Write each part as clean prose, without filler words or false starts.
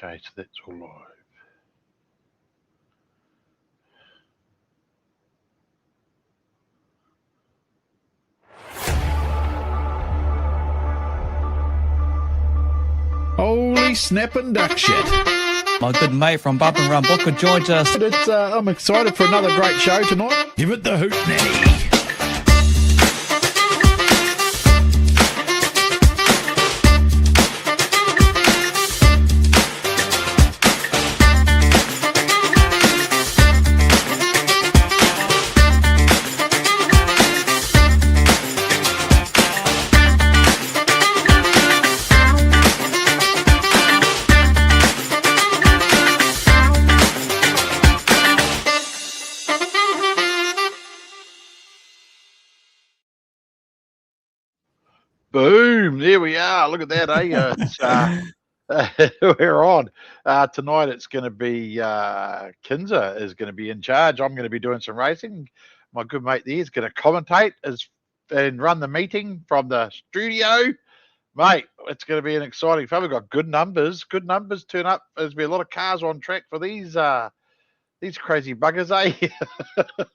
Okay, so that's all live. Holy snapping duck shit. My good mate from Bub and Run Booker joins us. I'm excited for another great show tonight. Give it the hoot, Nanny. Boom! There we are. Look at that, eh? We're on. Tonight it's going to be Kinza is going to be in charge. I'm going to be doing some racing. My good mate there is going to commentate and run the meeting from the studio. Mate, it's going to be an exciting fun. We've got good numbers. Good numbers turn up. There's been a lot of cars on track for these crazy buggers, eh?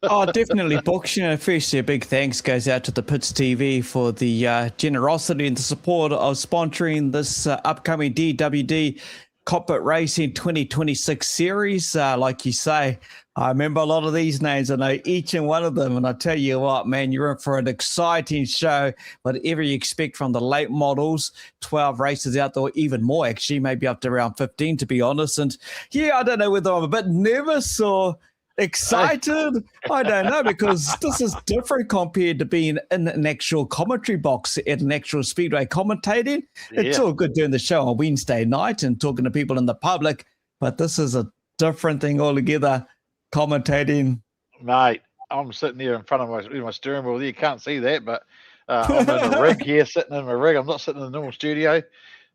Oh, definitely, Books. Firstly, a big thanks goes out to the Pits TV for the generosity and the support of sponsoring this upcoming DWD Cockpit Racing 2026 series. Like you say, I remember a lot of these names. I know each and one of them. And I tell you what, man, you're in for an exciting show. Whatever you expect from the late models, 12 races out there, even more, actually, maybe up to around 15, to be honest. And yeah, I don't know whether I'm a bit nervous or excited. I don't know, because this is different compared to being in an actual commentary box at an actual speedway commentating. Yeah. It's all good doing the show on Wednesday night and talking to people in the public, but this is a different thing altogether, commentating. Mate, I'm sitting there in front of my steering wheel. You can't see that, but I'm in a rig here, sitting in my rig. I'm not sitting in the normal studio.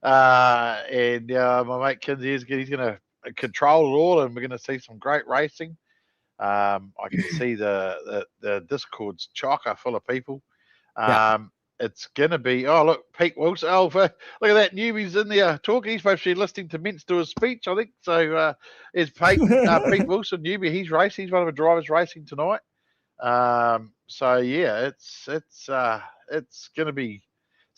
And my mate Kinsey, he's going to control it all, and we're going to see some great racing. I can see the Discord's chocker full of people. It's going to be, oh, look, Pete Wilson. Oh, look at that newbie's in there talking. He's supposed to be listening to Mintz do a speech, I think. So is Pete Wilson, newbie. He's racing. He's one of the drivers racing tonight. So, yeah, it's going to be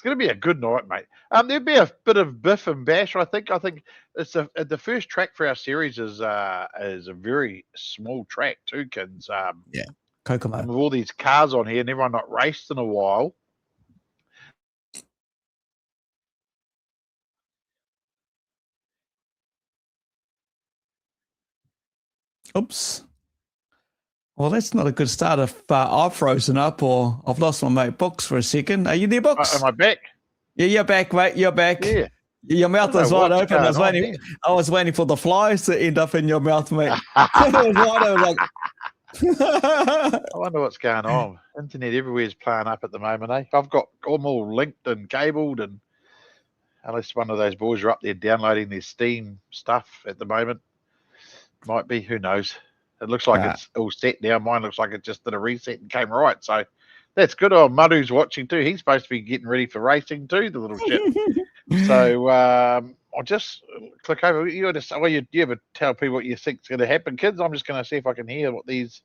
a good night, mate. There'll be a bit of biff and bash, I think. I think it's the first track for our series is a very small track too, kids. Kokomo. With all these cars on here and everyone not raced in a while. Oops. Well, that's not a good start if I've frozen up or I've lost my mate Books for a second. Are you there, Books? Am I back? Yeah, you're back, mate. You're back. Yeah. Your mouth was wide open. I was waiting for the flies to end up in your mouth, mate. It was wide open, I wonder what's going on. Internet everywhere is playing up at the moment, eh? I'm all linked and cabled, and unless one of those boys are up there downloading their Steam stuff at the moment. Might be, who knows? It looks like it's all set now. Mine looks like it just did a reset and came right. So that's good. Oh, Madu's watching too. He's supposed to be getting ready for racing too, the little shit. So I'll just click over. You ever tell people what you think's going to happen, kids? I'm just going to see if I can hear what these.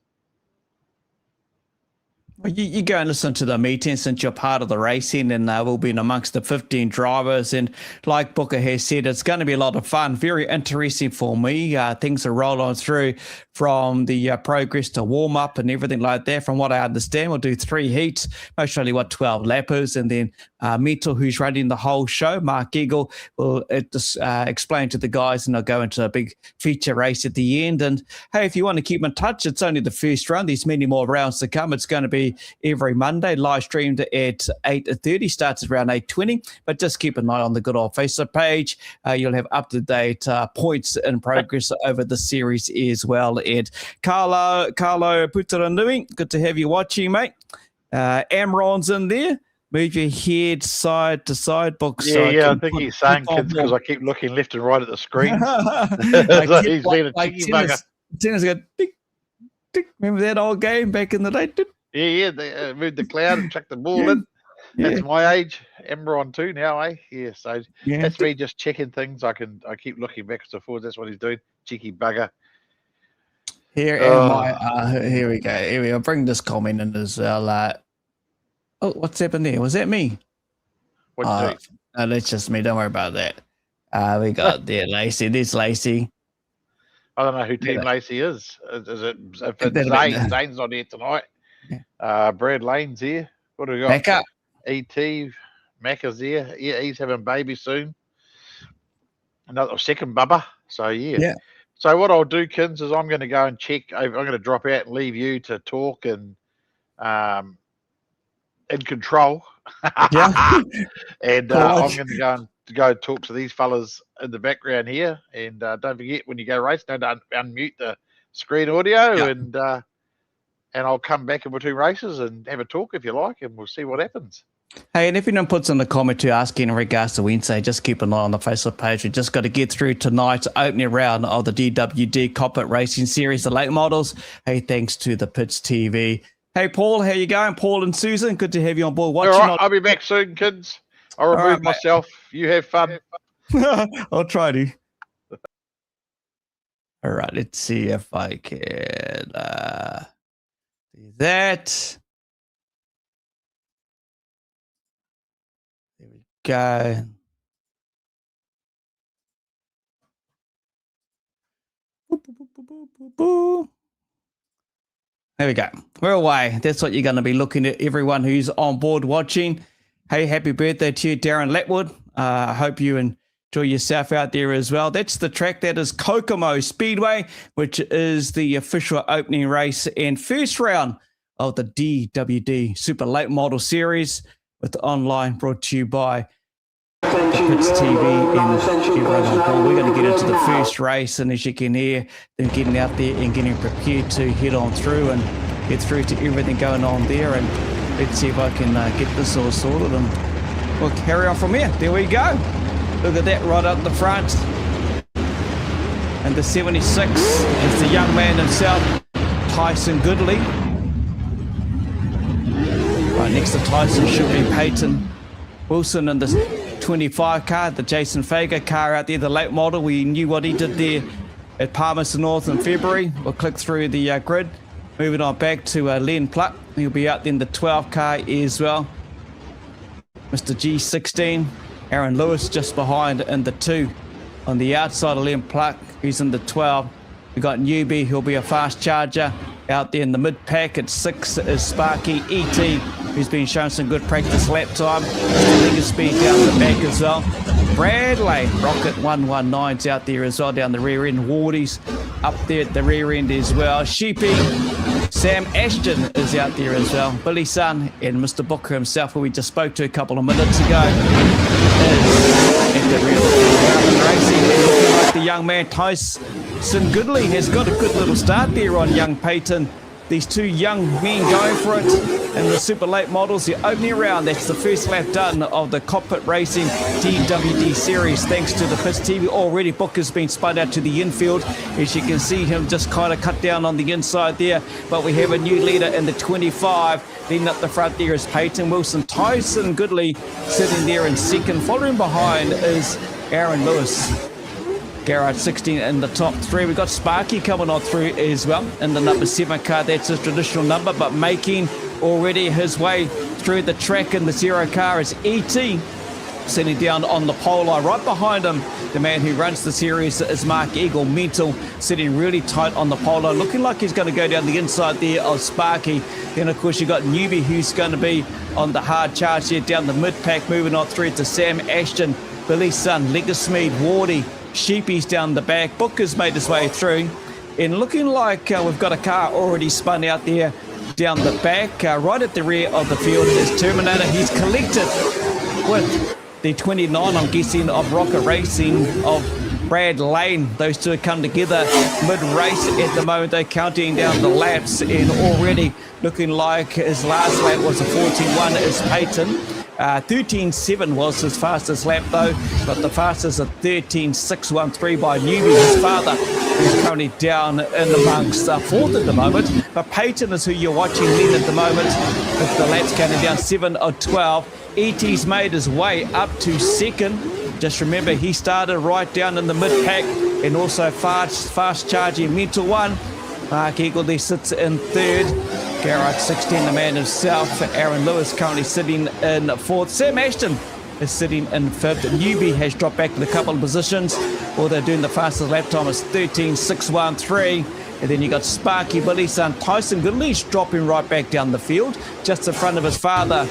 Well, you go and listen to the meeting since you're part of the racing, and we'll be in amongst the 15 drivers. And like Booker has said, it's going to be a lot of fun, very interesting for me. Things are rolling through from the progress to warm up and everything like that. From what I understand, we'll do 3 heats, most likely 12 lappers, and then Mental, who's running the whole show, Mark Eagle, will explain to the guys, and I'll go into a big feature race at the end. And hey, if you want to keep in touch, it's only the first round. There's many more rounds to come. It's going to be every Monday, live streamed at 8:30, starts around 8:20. But just keep an eye on the good old Facebook page. You'll have up-to-date points in progress over the series as well. Ed, Carlo Putaranui, good to have you watching, mate. Amron's in there. Move your head side to side, Books. I think he's saying kids because I keep looking left and right at the screen. He's been a cheeky bugger. Tennis got tick, tick. Remember that old game back in the day? Yeah, they moved the cloud and chucked the ball in. That's my age. Amber on 2 now, eh? Yeah, so Yeah. that's me just checking things. I keep looking backwards and forwards. That's what he's doing. Cheeky bugger. Here am I. Here we go. Here we go. Bring this comment in as well. Oh, what's happened there? Was that me? What'd you do? No, that's just me. Don't worry about that. We got there, Lacey. There's Lacey. I don't know who Team Lacey is. Is it if it's That'll be- Zane? Zane's not here tonight. Brad Lane's here. What do we got? Back up. E.T. Mac is there. Yeah, he's having baby soon. Another second bubba. So yeah. So what I'll do, Kins, is I'm going to go and check. I'm going to drop out and leave you to talk and in control. Yeah. And I'm going to go talk to these fellas in the background here. And don't forget, when you go race, don't unmute the screen audio. And I'll come back in between races and have a talk if you like, and we'll see what happens. Hey, and if anyone puts in the comment to ask in regards to Wednesday, just keep an eye on the Facebook page. We just got to get through tonight's opening round of the DWD Cockpit Racing Series, the late models. Hey, thanks to the Pits TV. Hey, Paul, how you going? Paul and Susan, good to have you on board watching. All right, I'll be back soon, kids. I'll remove myself. You have fun. I'll try to. All right, let's see if I can do that. There we go. There we go. We're away. That's what you're going to be looking at, everyone who's on board watching. Hey, happy birthday to you, Darren Letwood. I hope you enjoy yourself out there as well. That's the track. That is Kokomo Speedway, which is the official opening race and first round of the DWD Super Late Model Series with online, brought to you by Pits TV and everyone on board. We're going to get into the first race, and as you can hear, them getting out there and getting prepared to head on through and get through to everything going on there. And let's see if I can get this all sorted, and we'll carry on from here. There we go. Look at that right up the front. And the 76 is the young man himself, Tyson Goodley. Right next to Tyson should be Peyton Wilson in the 25 car, the Jason Fager car out there, the late model. We knew what he did there at Palmerston North in February. We'll click through the grid. Moving on back to Len Pluck. He'll be out in the 12 car as well. Mr. G16, Aaron Lewis just behind in the 2. On the outside of Len Pluck, who's in the 12. We've got Newbie, who'll be a fast charger. Out there in the mid-pack at 6 is Sparky E.T., who's been showing some good practice lap time. Bigger speed down the back as well. Bradley, Rocket 119's out there as well down the rear end. Wardy's up there at the rear end as well. Sheepy, Sam Ashton is out there as well. Billy Sun and Mr. Booker himself, who we just spoke to a couple of minutes ago, is at the rear end racing. Looking like the young man Tyson Goodley has got a good little start there on young Peyton. These two young men going for it in the super late models. The opening round, that's the first lap done of the Cockpit Racing DWD Series. Thanks to the Pits TV. Already Booker's been spun out to the infield. As you can see him just kind of cut down on the inside there. But we have a new leader in the 25. Leading up the front there is Peyton Wilson. Tyson Goodley sitting there in second. Following behind is Aaron Lewis. Garrett 16 in the top 3. We've got Sparky coming on through as well in the number 7 car. That's his traditional number, but making already his way through the track in the 0 car is E.T. sitting down on the pole line. Right behind him, the man who runs the series is Mark Eagle Mental, sitting really tight on the pole line, looking like he's going to go down the inside there of Sparky. Then, of course, you've got Newbie, who's going to be on the hard charge here down the mid-pack, moving on through to Sam Ashton, Billy Sun, Leggersmead, Wardy, Sheepy's down the back. Booker's made his way through. And looking like we've got a car already spun out there down the back. Right at the rear of the field is Terminator. He's collected with the 29, I'm guessing, of Rocket Racing, of Brad Lane. Those two have come together mid-race at the moment. They're counting down the laps, and already looking like his last lap was a 14-1 is Peyton. 13.7 was his fastest lap though, but the fastest a 13.613 by Newbie, his father, who's currently down in amongst 4th at the moment. But Peyton is who you're watching lead at the moment, with the laps counting down 7 of 12. E.T.'s made his way up to second. Just remember, he started right down in the mid-pack, and also fast charging Mental One. Mark Eagley sits in third. Garrett 16, the man himself. Aaron Lewis currently sitting in fourth. Sam Ashton is sitting in fifth. Newbie has dropped back in a couple of positions. All they're doing the fastest lap time is 13.613. And then you got Sparky Billy's son Tyson Goodley's dropping right back down the field, just in front of his father,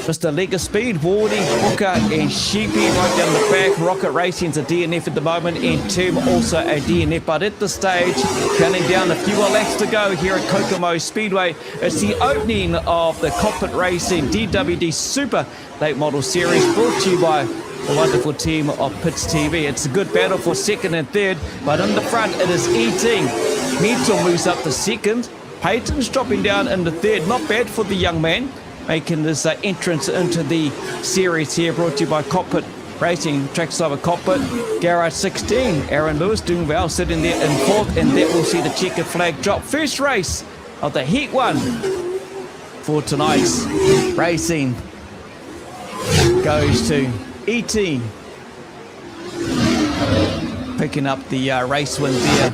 Mr. Lega Speed, Wardy, Booker, and Sheepy right down the back. Rocket Racing's a DNF at the moment, and Tim also a DNF. But at this stage, counting down a few more laps to go here at Kokomo Speedway. It's the opening of the Cockpit Racing DWD Super Late Model Series, brought to you by the wonderful team of Pits TV. It's a good battle for second and third, but in the front it is E.T. Mental moves up to second. Peyton's dropping down into third. Not bad for the young man, making this entrance into the series here, brought to you by Cockpit Racing, Trackside Cockpit. Garage 16, Aaron Lewis doing well, sitting there in fourth, and that will see the checkered flag drop. First race of the Heat 1 for tonight's racing goes to E.T. picking up the race win there.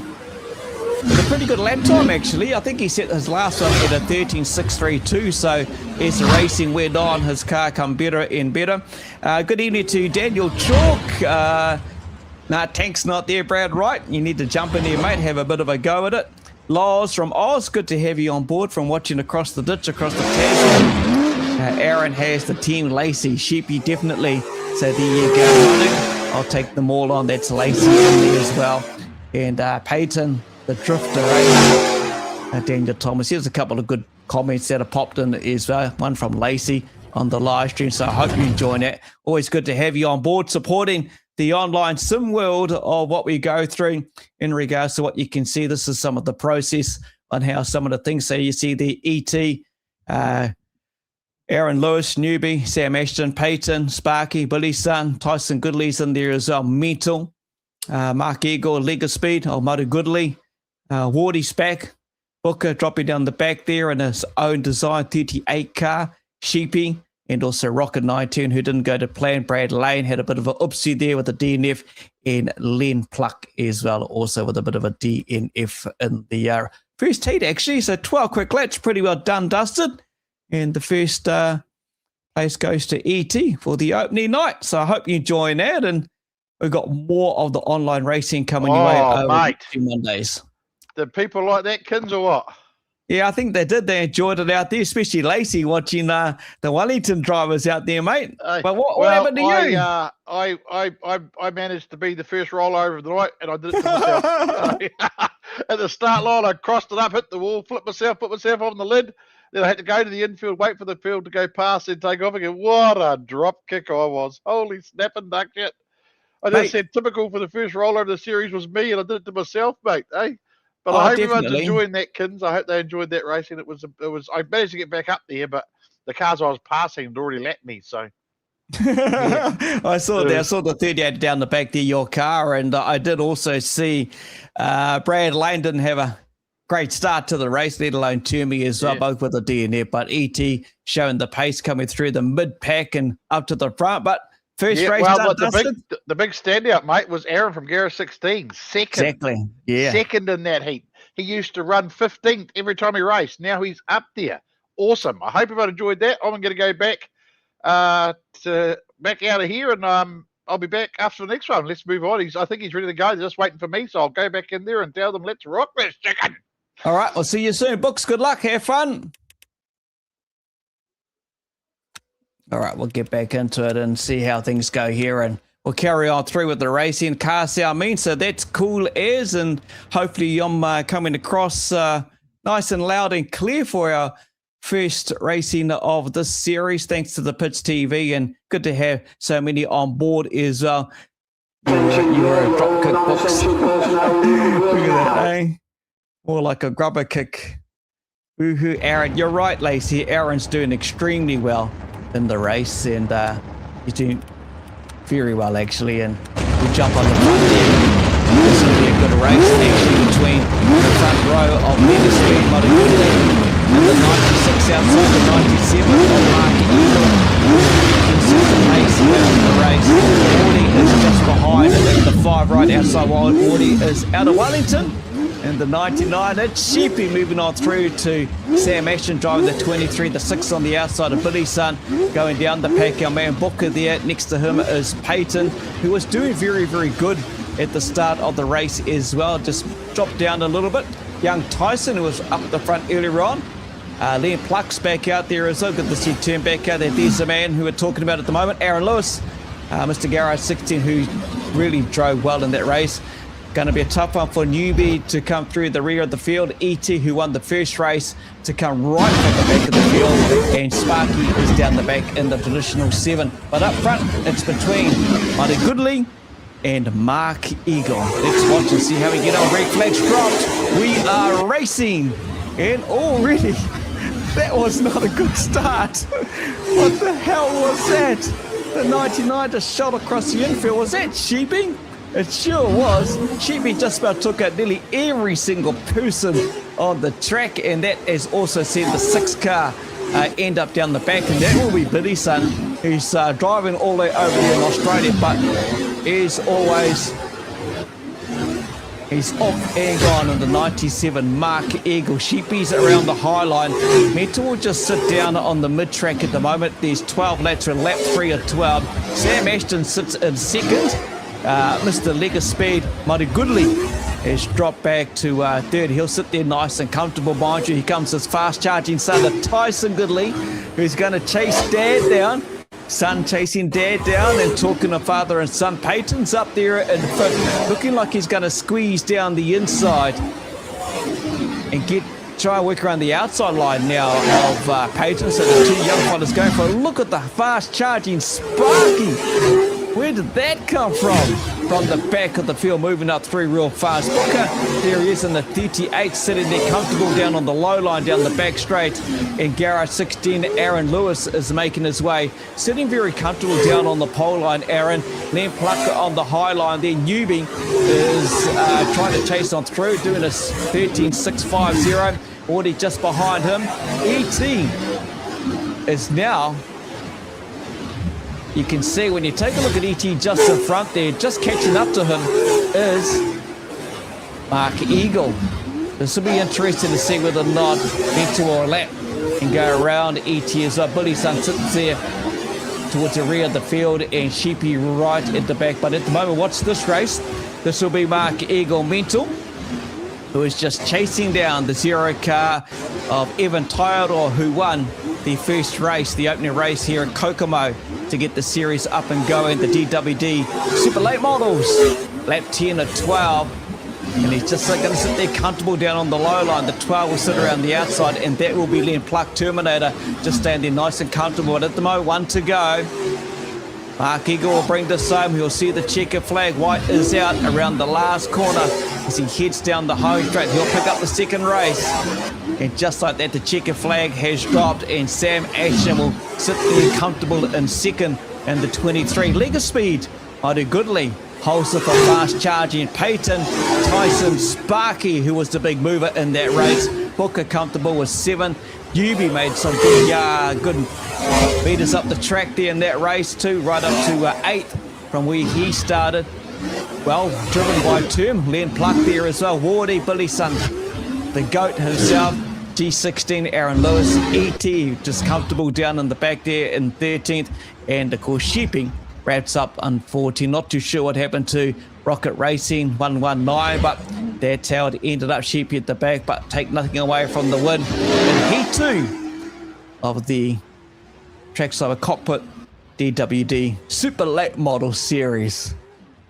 With a pretty good lap time, actually. I think he set his last one at a 13.632. So as the racing went on, his car come better and better. Good evening to Daniel Chalk. Tank's not there, Brad Wright. You need to jump in there, mate. Have a bit of a go at it. Loz from Oz, good to have you on board from watching across the ditch, across the Tasman. Aaron has the team Lacey, Sheepy definitely. So there you go. I'll take them all on. That's Lacey in there as well. And Peyton, the drifter, Daniel Thomas. Here's a couple of good comments that have popped in as well. One from Lacey on the live stream. So I hope you enjoy that. Always good to have you on board supporting the online sim world of what we go through in regards to what you can see. This is some of the process on how some of the things. So you see the E.T., Aaron Lewis, Newbie, Sam Ashton, Peyton, Sparky, Billy's son, Tyson Goodley's in there as well. Mental, Mark Eagle, Lega Speed, Almada Goodley, Wardy's back, Booker dropping down the back there in his own design 38 car, Sheepy, and also Rocket 19, who didn't go to plan. Brad Lane had a bit of an oopsie there with the DNF, and Len Pluck as well, also with a bit of a DNF in the first heat, actually. So 12 quick laps, pretty well done, dusted. And the first place goes to E.T. for the opening night. So I hope you're enjoying that. And we've got more of the online racing coming your way over the 2 Mondays. Did people like that, Kins, or what? Yeah, I think they did. They enjoyed it out there, especially Lacey watching the Wellington drivers out there, mate. But what happened to you? I managed to be the first rollover of the night, and I did it to myself. At the start line, I crossed it up, hit the wall, flipped myself, put myself on the lid. Then I had to go to the infield, wait for the field to go past and take off again. What a drop kick I was. Holy snapping duck yet. I just said typical for the first rollover of the series was me, and I did it to myself, mate. But I hope everyone's enjoying that, Kins. I hope they enjoyed that racing. It was. I managed to get back up there, but the cars I was passing had already lapped me, so. I saw that. I saw the 38 down the back there, your car, and I did also see Brad Lane didn't have a great start to the race, let alone Toomey as well, both with a DNF. But E.T. showing the pace coming through the mid-pack and up to the front. But first race done, the big standout, mate, was Aaron from Garage 16. Second. Exactly, yeah. Second in that heat. He used to run 15th every time he raced. Now he's up there. Awesome. I hope everyone enjoyed that. I'm going to go back back out of here, and I'll be back after the next one. Let's move on. I think he's ready to go. They're just waiting for me, so I'll go back in there and tell them, let's rock this chicken. All right, we'll see you soon. Books, good luck. Have fun. All right, we'll get back into it and see how things go here, and we'll carry on through with the racing. Car sound mean, so that's cool as, and hopefully I'm coming across nice and loud and clear for our first racing of this series, thanks to the Pits TV, and good to have so many on board as well. You're a drop kick, Books. Look at that, eh? More like a grubber kick. Woohoo, Aaron. You're right, Lacey. Aaron's doing extremely well in the race, and he's doing very well, actually. And we jump on the front there. This will be a good race, actually, between the front row of Lega Speed, and the 96 outside the 97 of Mark Eagle. outside while Wardy is out of Wellington. And the 99, it's Sheepy moving on through to Sam Ashton driving the 23, the 6 on the outside of Billy's son. Going down the pack, our man Booker there. Next to him is Peyton, who was doing very, very good at the start of the race as well. Just dropped down a little bit. Young Tyson, who was up the front earlier on. Liam Pluck's back out there as well. Good to see turn back out there. There's the man who we're talking about at the moment, Aaron Lewis. Mr. Garage 16, who really drove well in that race. Going to be a tough one for Newbie to come through the rear of the field. E.T., who won the first race, to come right from the back of the field. And Sparky is down the back in the traditional 7. But up front, it's between Mighty Goodley and Mark Eagle. Let's watch and see how we get on. Red flags dropped. We are racing. And already, that was not a good start. What the hell was that? The 99 just shot across the infield. Was that Sheepy? It sure was. Sheepy just about took out nearly every single person on the track, and that has also seen the 6 car end up down the back, and that will be Billy's son, who's driving all the way over there in Australia, but as always, he's off and gone in the 97 Mark Eagle. Sheepy's around the high line. Mental will just sit down on the mid-track at the moment. There's 12 laps, and lap 3 of 12. Sam Ashton sits in second. Mr. Lega Speed, Mighty Goodley, has dropped back to third. He'll sit there nice and comfortable, mind you. Here comes his fast-charging son, the Tyson Goodley, who's going to chase Dad down. Son chasing Dad down, and talking to father and son. Peyton's up there in fifth, looking like he's going to squeeze down the inside and try and work around the outside line now of Peyton. So the 2 young fellas going for a look at the fast-charging Sparky. Where did that come from? From the back of the field, moving up through real fast. Booker, there he is in the 38, sitting there comfortable down on the low line, down the back straight. And Garage 16, Aaron Lewis, is making his way, sitting very comfortable down on the pole line, Aaron. Then Plucker on the high line. Then Newbie is trying to chase on through, doing a 13.650. Already just behind him. E.T. is now... You can see when you take a look at E.T. just in front there, just catching up to him is Mark Eagle. This will be interesting to see whether or not Mental or lap can go around E.T. as well. Billy's son sits there towards the rear of the field, and Sheepy right at the back. But at the moment, watch this race. This will be Mark Eagle Mental, who is just chasing down the 0 car of Evan Tyler, who won the first race, the opening race here at Kokomo, to get the series up and going. The DWD Super Late Models, lap 10 of 12. And he's just going to sit there comfortable down on the low line. The 12 will sit around the outside, and that will be Liam Pluck Terminator, just standing nice and comfortable. But at the moment, 1 to go. Mark Eagle will bring this home. He'll see the checker flag. White is out around the last corner as he heads down the home straight. He'll pick up the second race. And just like that, the checker flag has dropped, and Sam Ashton will sit there comfortable in second in the 23. Lega Speed, Mighty Goodley holds it for fast charging. Peyton, Tyson, Sparky, who was the big mover in that race. Booker comfortable with 7. Yubi made some good beaters up the track there in that race too, right up to 8th from where he started. Well, driven by Term. Len Pluck there as well. Wardy, Billy son, the GOAT himself. G16, Aaron Lewis. E.T. just comfortable down in the back there in 13th. And of course, Sheeping wraps up on 14. Not too sure what happened to Rocket Racing 119, but that's how it ended up. Sheepy at the back, but take nothing away from the win. And Heat 2 of the Trackside Cockpit DWD Super Late Model Series.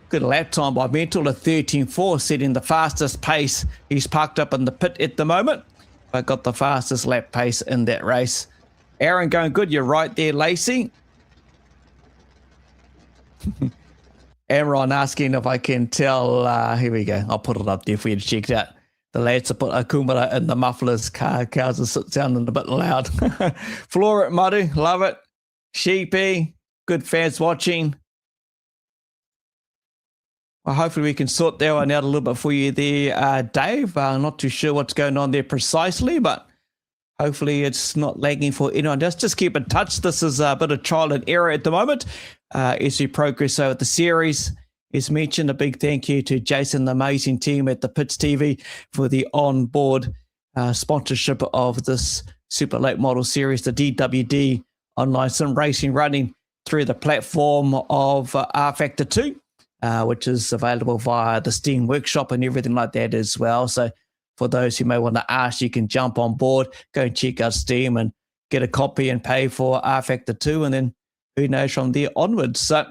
Good lap time by Mental, a 13.4, setting the fastest pace. He's parked up in the pit at the moment, but got the fastest lap pace in that race. Aaron going good. You're right there, Lacey. Amron asking if I can tell. Here we go. I'll put it up there for you to check it out. The lads have put Akumara in the mufflers. Cows are sounding a bit loud. Floor it, Muddy. Love it. Sheepy. Good fans watching. Well, hopefully we can sort that one out a little bit for you there, Dave. Not too sure what's going on there precisely, but hopefully it's not lagging for anyone else. Just keep in touch. This is a bit of trial and error at the moment as we progress over the series. is mentioned. A big thank you to Jason, the amazing team at the Pits TV for the onboard sponsorship of this Super Late Model series, the DWD online sim racing, running through the platform of R Factor 2, which is available via the Steam Workshop and everything like that as well. So for those who may want to ask, you can jump on board, go and check out Steam and get a copy and pay for R Factor 2, and then who knows from there onwards. So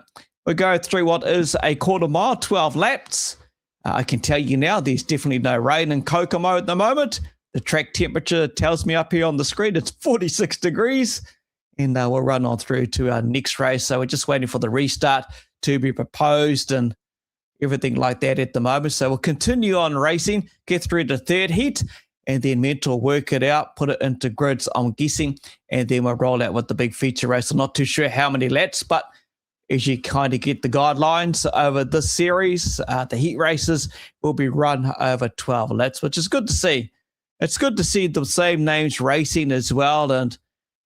we go through what is a quarter mile, 12 laps. I can tell you now there's definitely no rain in Kokomo at the moment. The track temperature tells me up here on the screen it's 46 degrees. And we'll run on through to our next race. So we're just waiting for the restart to be proposed and everything like that at the moment. So we'll continue on racing, get through the third heat, and then mental work it out, put it into grids, I'm guessing, and then we'll roll out with the big feature race. I'm not too sure how many laps, but as you kind of get the guidelines over this series, the heat races will be run over 12 laps, which is good to see. It's good to see the same names racing as well, and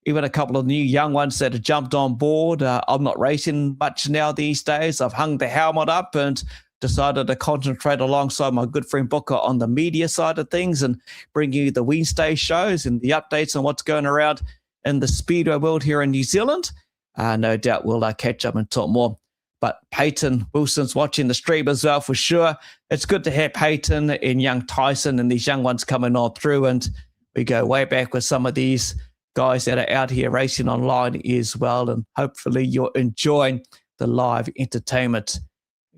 even a couple of new young ones that have jumped on board. I'm not racing much now these days. I've hung the helmet up and decided to concentrate alongside my good friend Booker on the media side of things and bring you the Wednesday shows and the updates on what's going around in the Speedway world here in New Zealand. No doubt we'll catch up and talk more. But Peyton Wilson's watching the stream as well for sure. It's good to have Peyton and young Tyson and these young ones coming on through. And we go way back with some of these guys that are out here racing online as well. And hopefully you're enjoying the live entertainment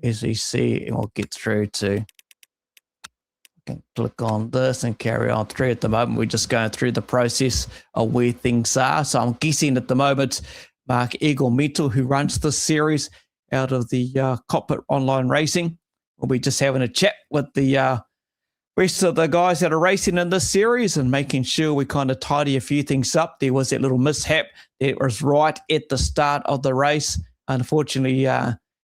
as we see. And we'll get through to, can click on this and carry on through. At the moment, we're just going through the process of where things are. So I'm guessing at the moment, Mark Eagle Mental, who runs this series out of the Cockpit Online Racing, we'll be just having a chat with the rest of the guys that are racing in this series and making sure we kind of tidy a few things up. There was that little mishap that was right at the start of the race. Unfortunately,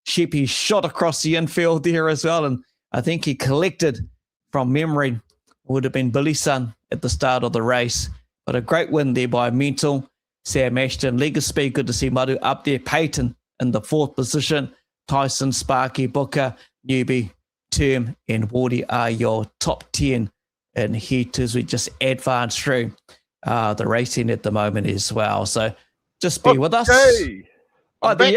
Sheepy shot across the infield there as well, and I think he collected, from memory, would have been Billy's son at the start of the race. But a great win there by Mental, Sam Ashton, Legacy, good to see Maru up there, Peyton in the fourth position, Tyson, Sparky, Booker, Newbie, Term, and Wardy are your top 10 in heat as we just advance through the racing at the moment as well. So just be with us. I'm back.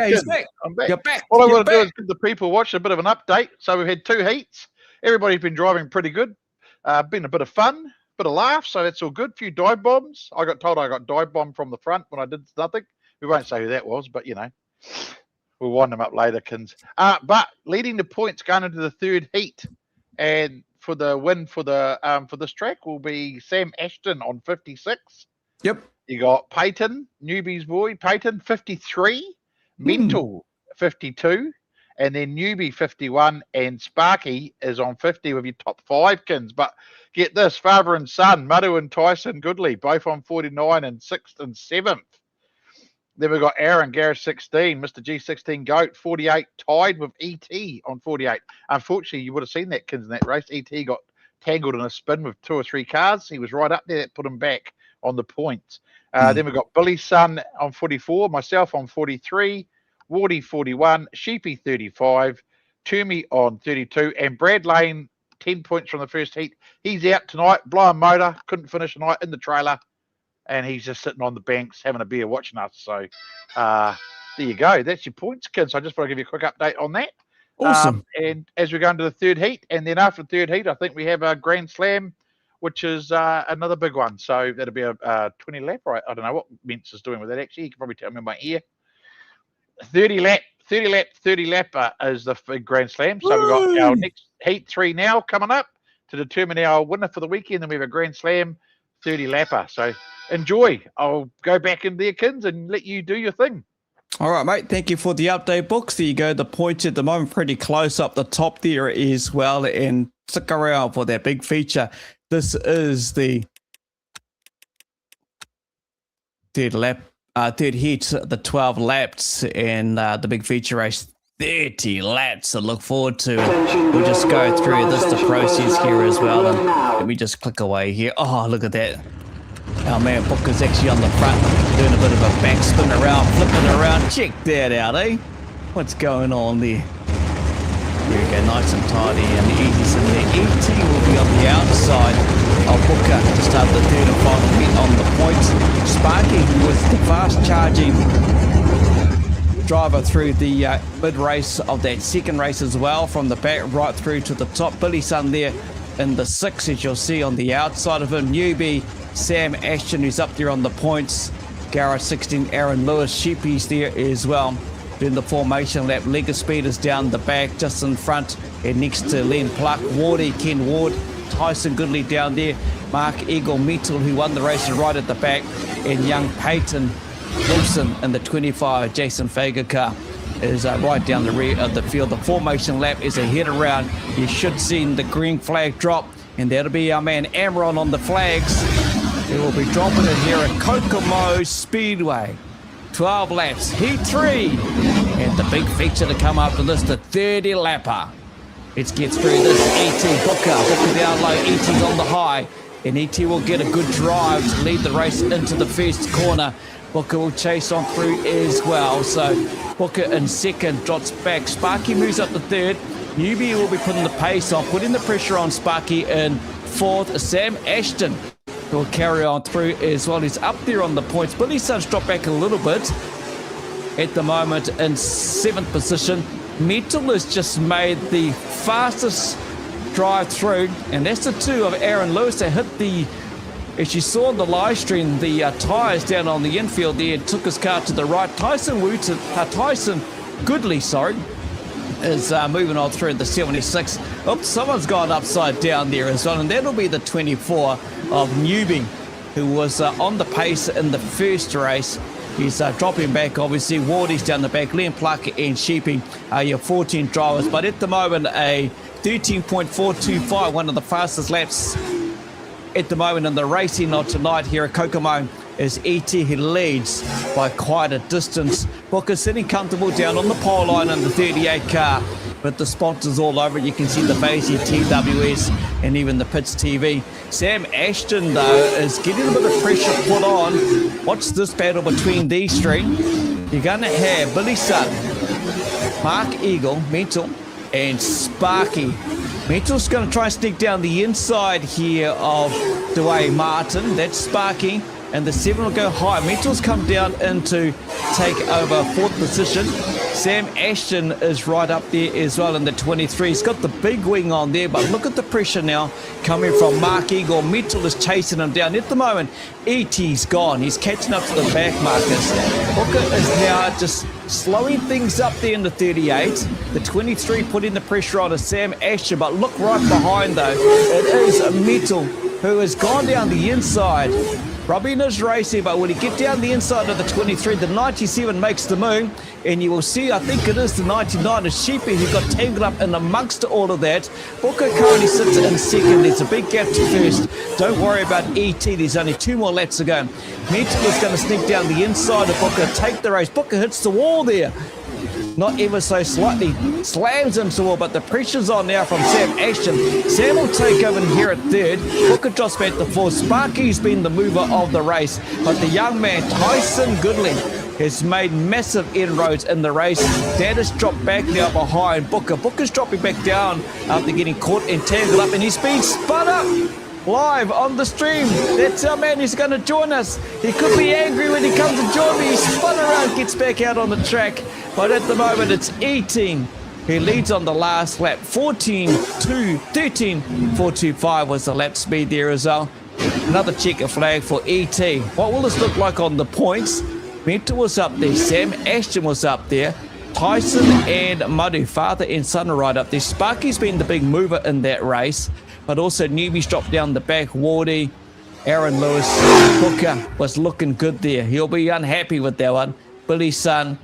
I'm back. You're back. All I want to do is give the people watch a bit of an update. So we've had 2 heats. Everybody's been driving pretty good. Been a bit of fun, bit of laugh, so that's all good. Few dive bombs. I got told I got dive bombed from the front when I did nothing. We won't say who that was, but you know, we'll wind them up later, Kins. But leading the points going into the third heat, and for the win for this track will be Sam Ashton on 56. Yep. You got Peyton, Newbie's boy, Peyton 53, Mental 52, and then Newbie 51, and Sparky is on 50 with your top 5, Kins. But get this, father and son, Maru and Tyson Goodley, both on 49 and 6th and 7th. Then we've got Aaron Garrett 16, Mr. G16 Goat 48, tied with ET on 48. Unfortunately, you would have seen that, Kins, in that race. ET got tangled in a spin with 2 or 3 cars. He was right up there. That put him back on the points. Then we've got Billy's son on 44, myself on 43, Wardy 41, Sheepy 35, Toomey on 32, and Brad Lane 10 points from the first heat. He's out tonight, blowing motor, couldn't finish tonight in the trailer, and he's just sitting on the banks having a beer watching us. So there you go. That's your points, kids. So I just want to give you a quick update on that. Awesome. And as we go into the third heat, and then after the third heat, I think we have a Grand Slam, which is another big one. So that'll be a 20 lap, right? I don't know what Mintz is doing with that, actually. You can probably tell me in my ear. 30 lap is the big Grand Slam. So we've got our next heat 3 now coming up to determine our winner for the weekend. Then we have a Grand Slam 30 lapper. So enjoy. I'll go back in there, Kins, and let you do your thing. All right, mate. Thank you for the update, Books. There you go. The points at the moment pretty close up the top there as well. And stick around for that big feature. This is the third heat, the 12 laps, and the big feature race, 30 laps to look forward to. We'll just go through the process here as well. And let me just click away here. Oh, look at that. Our man Booker's actually on the front, doing a bit of a backspin around, flipping around. Check that out, eh? What's going on there? Here we go, nice and tidy and easy. So the ET will be on the outside of Booker to start the third and final meet on the points. Sparky was the fast charging driver through the mid-race of that second race as well, from the back right through to the top. Billy Sun there in the 6, as you'll see on the outside of him. Newbie Sam Ashton, who's up there on the points. Garrett 16, Aaron Lewis, Sheepy's there as well. Doing the formation lap. Lega Speeders down the back, just in front and next to Len Pluck. Wardy, Ken Ward, Tyson Goodley down there. Mark Eagle Metal, who won the race, right at the back. And young Peyton Wilson in the 25, Jason Fager car, is right down the rear of the field. The formation lap is a head around. You should see the green flag drop, and that'll be our man Amron on the flags. He will be dropping it here at Kokomo Speedway. 12 laps, heat 3. And the big feature to come after this, the 30 lapper. Let's get through this. ET Booker. Booker down low, ET's on the high. And ET will get a good drive to lead the race into the first corner. Booker will chase on through as well. So Booker in second, drops back. Sparky moves up to third. Newbie will be putting the pace on, putting the pressure on Sparky in fourth. Sam Ashton will carry on through as well. He's up there on the points. Billy Sun's dropped back a little bit at the moment in seventh position. Metal has just made the fastest drive through, and that's the 2 of Aaron Lewis. They hit the, as you saw on the live stream, the tyres down on the infield there, and took his car to the right. Tyson Goodley, is moving on through the 76. Oops, someone's gone upside down there as well, and that'll be the 24 of Newbie, who was on the pace in the first race. He's dropping back, obviously. Wardy's down the back. Len Pluck and Sheepy are your 14 drivers, but at the moment a 13.425, one of the fastest laps at the moment in the racing of tonight here at Kokomo, is ET. He leads by quite a distance. Booker sitting comfortable down on the pole line in the 38 car with the sponsors all over it. You can see the Vasey, TWS, and even the Pits TV. Sam Ashton, though, is getting a bit of pressure put on. Watch this battle between these three. You're going to have Billy Sutton, Mark Eagle, Mental, and Sparky. Mental's going to try and sneak down the inside here of Dwayne Martin. That's Sparky. And the 7 will go high. Mental's come down into take over fourth position. Sam Ashton is right up there as well in the 23. He's got the big wing on there, but look at the pressure now coming from Mark Eagle. Mental is chasing him down. At the moment, ET's gone. He's catching up to the back markers. Booker is now just slowing things up there in the 38. The 23 putting the pressure on is Sam Ashton, but look right behind though. It is Mental who has gone down the inside. Robin is racing, but when he get down the inside of the 23, the 97 makes the move, and you will see, I think it is the 99 is Sheepy who got tangled up in amongst all of that. Booker currently sits in second. There's a big gap to first. Don't worry about ET. There's only 2 more laps to go. Mental is going to sneak down the inside of Booker, take the race. Booker hits the wall there. Not ever so slightly, slams into the wall, but the pressure's on now from Sam Ashton. Sam will take over here at third. Booker drops back to fourth. Sparky's been the mover of the race, but the young man, Tyson Goodley, has made massive inroads in the race. That has dropped back now behind Booker. Booker's dropping back down after getting caught and tangled up, and he's been spun up live on the stream. That's our man who's going to join us. He could be angry when he comes to join me. He spun around, gets back out on the track. But at the moment, it's 18. He leads on the last lap. 13.425 was the lap speed there as well. Another checker flag for ET. What will this look like on the points? Mentor was up there. Sam Ashton was up there. Tyson and Muddy, father and son, are right up there. Sparky's been the big mover in that race. But also Newbie's dropped down the back. Wardy, Aaron Lewis, Booker was looking good there. He'll be unhappy with that one. Billy's son,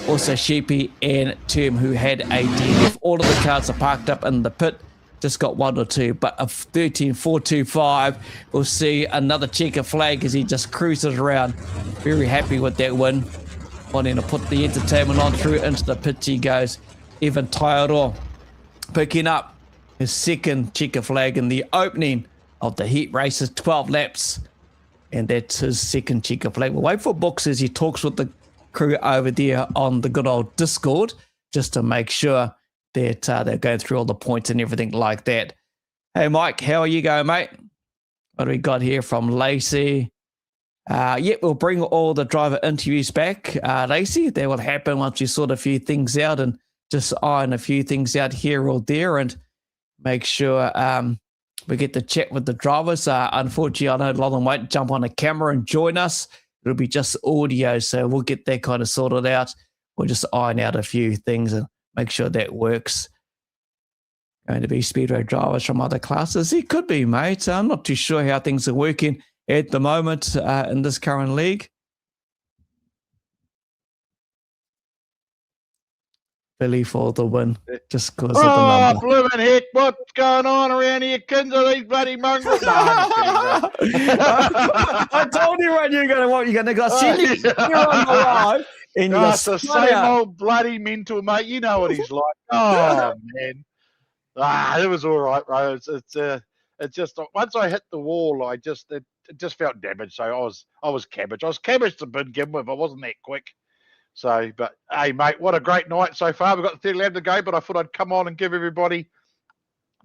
also Sheepy and Term, who had a DNF. All of the cars are parked up in the pit. Just got 1 or 2, but a 13.425. We'll see another checker flag as he just cruises around. Very happy with that win. Wanting to put the entertainment on through into the pit he goes. Evan Taiaroa picking up his second checker flag in the opening of the heat races, 12 laps. And that's his second checker flag. We'll wait for Books as he talks with the crew over there on the good old Discord, just to make sure that they're going through all the points and everything like that. Hey, Mike, how are you going, mate? What do we got here from Lacey? We'll bring all the driver interviews back, Lacey. That will happen once you sort a few things out and just iron a few things out here or there and make sure we get to chat with the drivers. Unfortunately, I know a lot of them won't jump on a camera and join us. It'll be just audio, so we'll get that kind of sorted out. We'll just iron out a few things and make sure that works. Going to be speedway drivers from other classes? It could be, mate. I'm not too sure how things are working at the moment in this current league. Billy for the win, just because of the number. Blooming heck, what's going on around here, kids? Are these bloody mongrels? No, I'm kidding, I told you what you're going to go. See you on the live. And it's the same old bloody mental, mate. You know what he's like. Oh, man. It was all right, bro. It's just once I hit the wall, it just felt damaged. So I was cabbage. I was cabbage to begin with. I wasn't that quick. So, but hey, mate, what a great night so far. We've got 30 laps to go, but I thought I'd come on and give everybody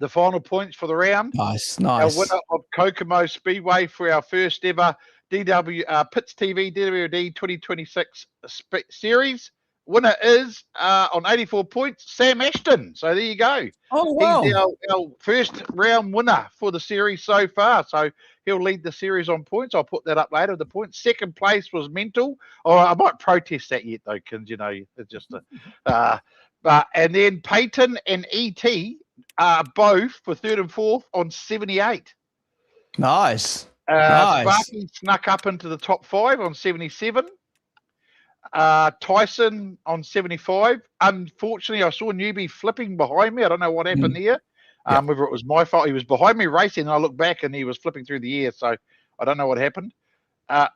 the final points for the round. Nice. Our winner of Kokomo Speedway for our first ever Pits TV DWD 2026 series. Winner is on 84 points, Sam Ashton. So there you go. Oh, wow. He's our first round winner for the series so far. So he'll lead the series on points. I'll put that up later. The points. Second place was Mental. Oh, I might protest that yet though, Kins. You know, it's just and then Peyton and ET are both for third and fourth on 78. Nice. Sparky snuck up into the top 5 on 77. Tyson on 75. Unfortunately, I saw Newbie flipping behind me. I don't know what happened there. Whether it was my fault. He was behind me racing, and I looked back, and he was flipping through the air. So I don't know what happened. I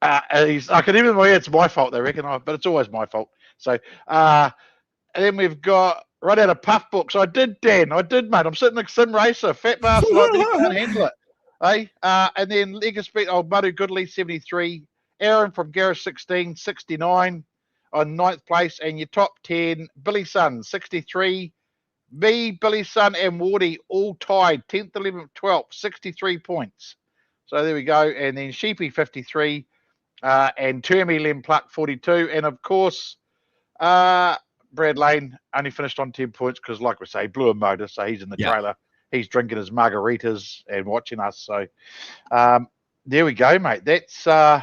can even say it's my fault, they reckon, but it's always my fault. So, and then we've got right out of Puff Books. I did, Dan. I did, mate. I'm sitting in a sim racer, fat bastard. I can't handle it. Hey, and then Legacy, Madu Goodley, 73. Aaron from Gareth 16, 69 on 9th place. And your top 10, Billy Sun, 63. Me, Billy Sun, and Wardy all tied, 10th, 11th, 12th, 63 points. So there we go. And then Sheepy, 53. And Termy Lem Pluck, 42. And, of course, Brad Lane only finished on 10 points because, like we say, blew a motor, so he's in the trailer. He's drinking his margaritas and watching us. So there we go, mate. That's so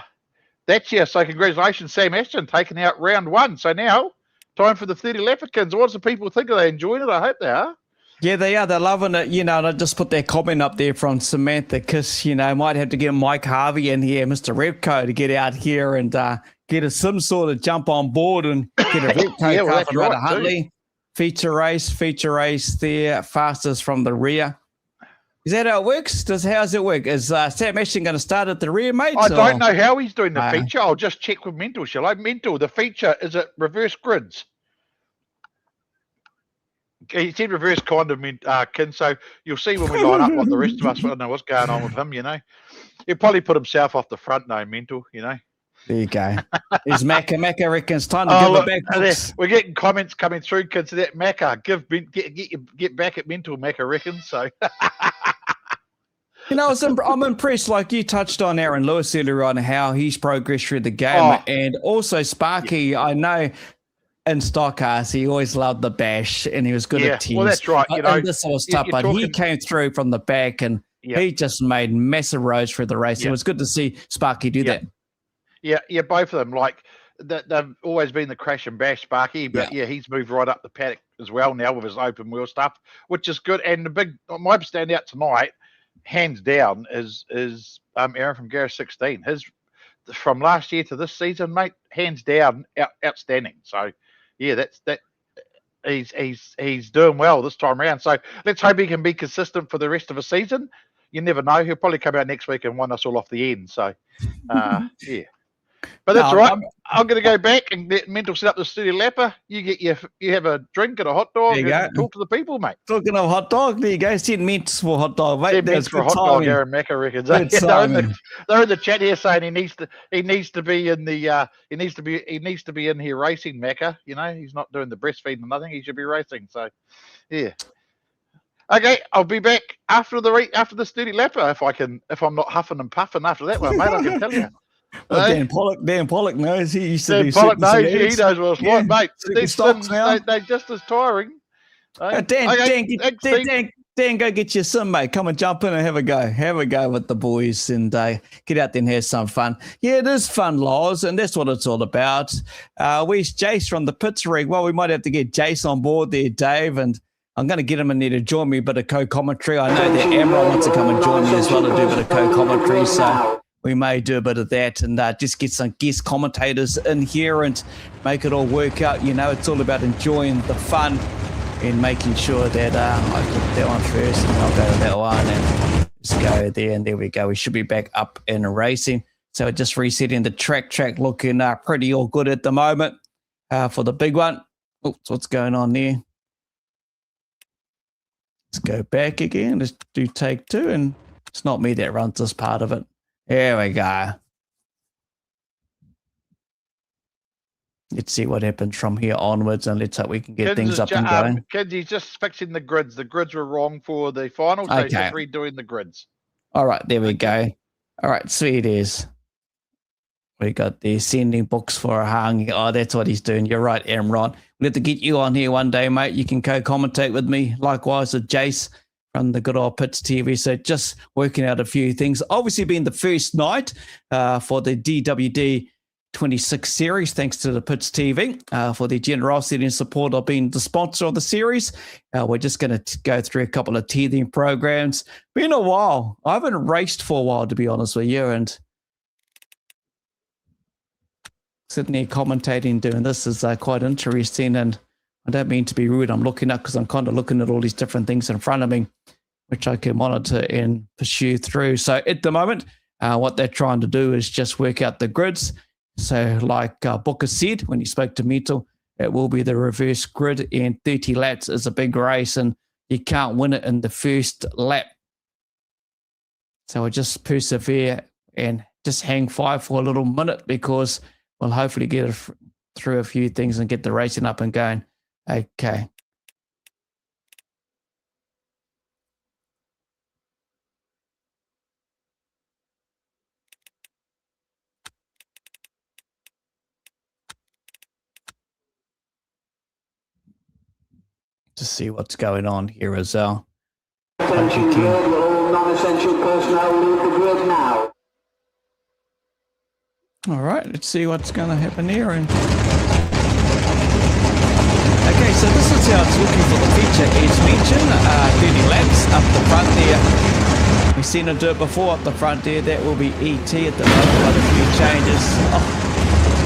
congratulations, Sam Ashton, taking out round 1. So now, time for the 30 Lapikins. What's the people think? Are they enjoying it? I hope they are. Yeah, they are. They're loving it. You know, and I just put that comment up there from Samantha Kiss. You know, might have to get Mike Harvey in here, Mr. Repco, to get out here and get some sort of jump on board and get a Repco car from Ryder Huntley. Feature race there, fastest from the rear. Is that how it works? How's it work? Is Sam Ashton going to start at the rear, mate? I don't know how he's doing the feature. I'll just check with Mental, shall I? Mental, the feature, is it reverse grids? He said reverse kind of, Kin, so you'll see when we line up what the rest of us, I don't know what's going on with him, you know. He'll probably put himself off the front, no, Mental, you know. There you go. Is Macca reckons time to give it back. We're getting comments coming through, kids. That Macca, get back at Mental, Macca reckons. So, you know, I'm impressed. Like you touched on Aaron Lewis earlier on how he's progressed through the game, and also Sparky. I know in stock cars he always loved the bash, and he was good at teams. Well, that's right. You know, this was tough, but he came through from the back, and he just made massive roads through the race. It was good to see Sparky do that. Yeah, both of them. Like they've always been the crash and bash, Sparky, but he's moved right up the paddock as well now with his open wheel stuff, which is good. And the big, my standout tonight, hands down, is Aaron from Gareth 16. His from last year to this season, mate, hands down, outstanding. So that's he's doing well this time around. So let's hope he can be consistent for the rest of the season. You never know. He'll probably come out next week and win us all off the end. So But that's No, right. I'm- I'm going to go back and let Mental set up the studio lapper. You have a drink and a hot dog There you and go. talk to the people, mate. Talking of hot dog, there you go. Send mints for hot dog, mate. 10 That's minutes for a good hot dog, timing. Aaron Macca reckons. Good timing. They're in the chat here saying he needs to be in the he needs to be in here racing, Macca. You know, he's not doing the breastfeeding or nothing. He should be racing. So yeah. Okay, I'll be back after the studio lapper if I'm not huffing and puffing after that one, mate. I can tell you. Well, Hey? Dan Pollock knows. He used to Dan do Pollock certain knows. He celebs. knows what it's like, mate. certain These stocks sims, now. they're just as tiring. Hey? Dan, Okay, thanks, Steve. Dan, go get your sim, mate. Come and jump in and have a go. Have a go with the boys and get out there and have some fun. Yeah, it is fun, Laws, and that's what it's all about. Where's Jace from the pits rig? Well, we might have to get Jace on board there, Dave, and I'm going to get him in there to join me, a bit of co-commentary. I know that Amron wants to come and join me as well to do a bit of co-commentary, so we may do a bit of that and just get some guest commentators in here and make it all work out. You know, it's all about enjoying the fun and making sure that I click that one first and I'll go to that one and just go there, and there we go. We should be back up and racing. So just resetting the track looking pretty all good at the moment for the big one. Oops, what's going on there? Let's go back again. Let's do take two, and it's not me that runs this part of it. There we go. Let's see what happens from here onwards, and let's hope we can get things up and going. Kids, he's just fixing the grids. The grids were wrong for the final, so he's just redoing the grids. All right, there we go. All right, sweet as. We got the sending books for a hung. Oh, that's what he's doing. You're right, Amron. We'll have to get you on here one day, mate. You can co-commentate with me. Likewise with Jace from the good old Pits TV. So just working out a few things. Obviously being the first night for the DWD 26 series, thanks to the Pits TV for their generosity and support of being the sponsor of the series. We're just going to go through a couple of teething programs. Been a while. I haven't raced for a while, to be honest with you, and sitting there commentating, doing this is quite interesting, and I don't mean to be rude. I'm looking up because I'm kind of looking at all these different things in front of me, which I can monitor and pursue through. So at the moment, what they're trying to do is just work out the grids. So like Booker said when he spoke to Metal, it will be the reverse grid, and 30 laps is a big race, and you can't win it in the first lap. So I just persevere and just hang fire for a little minute, because we'll hopefully get through a few things and get the racing up and going. Okay. To see what's going on here as well. Non-essential personnel leave the grid now. All right, let's see what's going to happen here. And okay, so this is how it's looking for the feature. As mentioned, 30 laps up the front there. We've seen it do it before up the front there. That will be ET at the moment, but a few changes. Oh,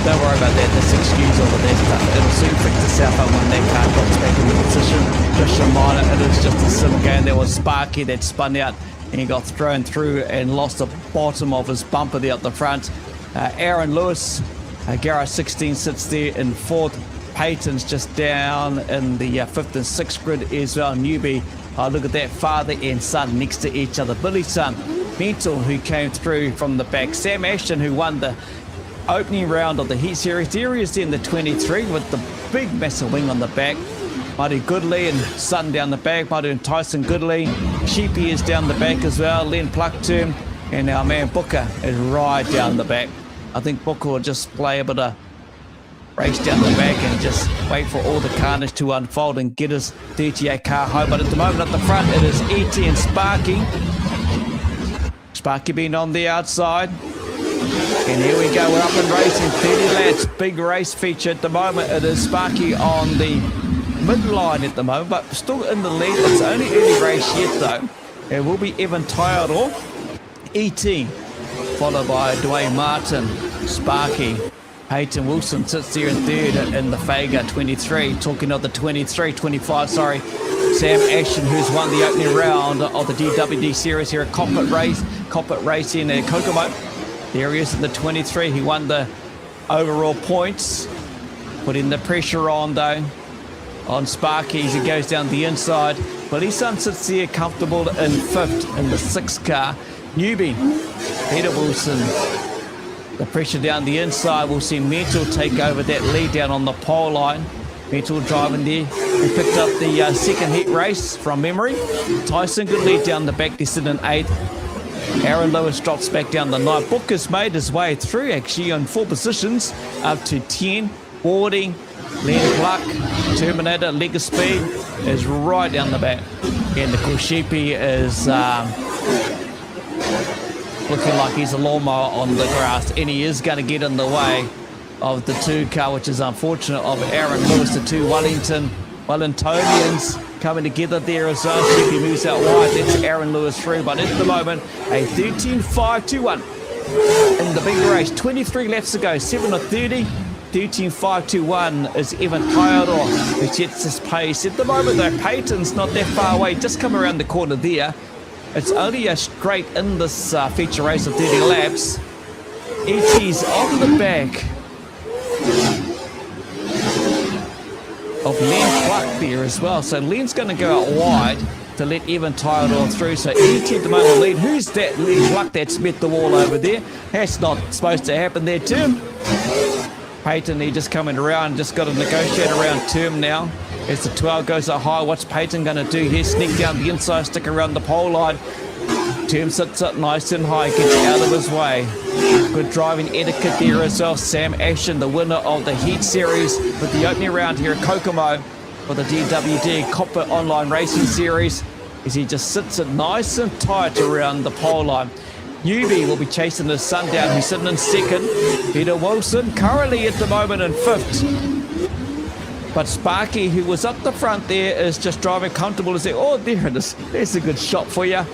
don't worry about that. Let's excuse all of that stuff. It'll soon fix itself up when that car drops back into position. Just a minor, it is just a sim game. There was Sparky that spun out and he got thrown through and lost the bottom of his bumper there at the front. Aaron Lewis, Garage 16 sits there in fourth. Peyton's just down in the fifth and sixth grid as well. Newbie, look at that, father and son next to each other. Billy's son, Mental, who came through from the back. Sam Ashton, who won the opening round of the Heat Series. There he is in the 23 with the big massive wing on the back. Marty Goodley and son down the back. Marty and Tyson Goodley. Sheepy is down the back as well. Len Pluckton. And our man Booker is right down the back. I think Booker will just play a bit of race down the back and just wait for all the carnage to unfold and get his 38 car home. But at the moment at the front, it is ET and Sparky. Sparky being on the outside. And here we go, we're up and racing, 30 laps, big race feature at the moment. It is Sparky on the midline at the moment, but still in the lead. It's only early race yet though. It will be Evan Tyodor, ET, followed by Dwayne Martin, Sparky. Peyton Wilson sits there in third in the Fager 23. Talking of the 25, sorry. Sam Ashton, who's won the opening round of the DWD series here at Cockpit Racing at Kokomo. There he is in the 23. He won the overall points. Putting the pressure on, though, on Sparky as he goes down the inside. Billy Sun sits there comfortable in 5th in the 6th car. Newbie, Peter Wilson. The pressure down the inside. We'll see Mental take over that lead down on the pole line. Mental driving there. We picked up the second heat race from memory. Tyson, good lead down the back. They sit in 8th. Aaron Lewis drops back down the 9th. Booker's made his way through, actually, on 4 positions, up to 10. Boarding, Len Clark, Terminator, Leg of Speed is right down the back. And of course, Sheepy is looking like he's a lawnmower on the grass, and he is going to get in the way of the 2 car, which is unfortunate, of Aaron Lewis. The 2 Wellingtonians coming together there as well. Sheepy moves out wide. That's Aaron Lewis through, but at the moment, a 13.521 in the big race. 23 laps to go, 7 of 30. 13.521 is Evan Theodore, who sets his pace. At the moment, though, Peyton's not that far away. Just come around the corner there. It's only a straight in this feature race of 30 laps. E.T.'s on the back of Len Clark there as well. So Len's going to go out wide to let Evan Theodore through. So E.T. at the moment lead. Who's that Len Clark that's met the wall over there? That's not supposed to happen there, Tim. Peyton, he just coming around, just got to negotiate around Term now. As the 12 goes up high, what's Peyton going to do here? Sneak down the inside, stick around the pole line. Term sits up nice and high, gets out of his way. Good driving etiquette there as well. Sam Ashton, the winner of the Heat Series with the opening round here at Kokomo for the DWD Copper Online Racing Series, as he just sits it nice and tight around the pole line. Newbie will be chasing the Sundown, who's sitting in 2nd. Peter Wilson currently at the moment in 5th. But Sparky, who was up the front there, is just driving comfortable as oh, there it is. There's a good shot for you.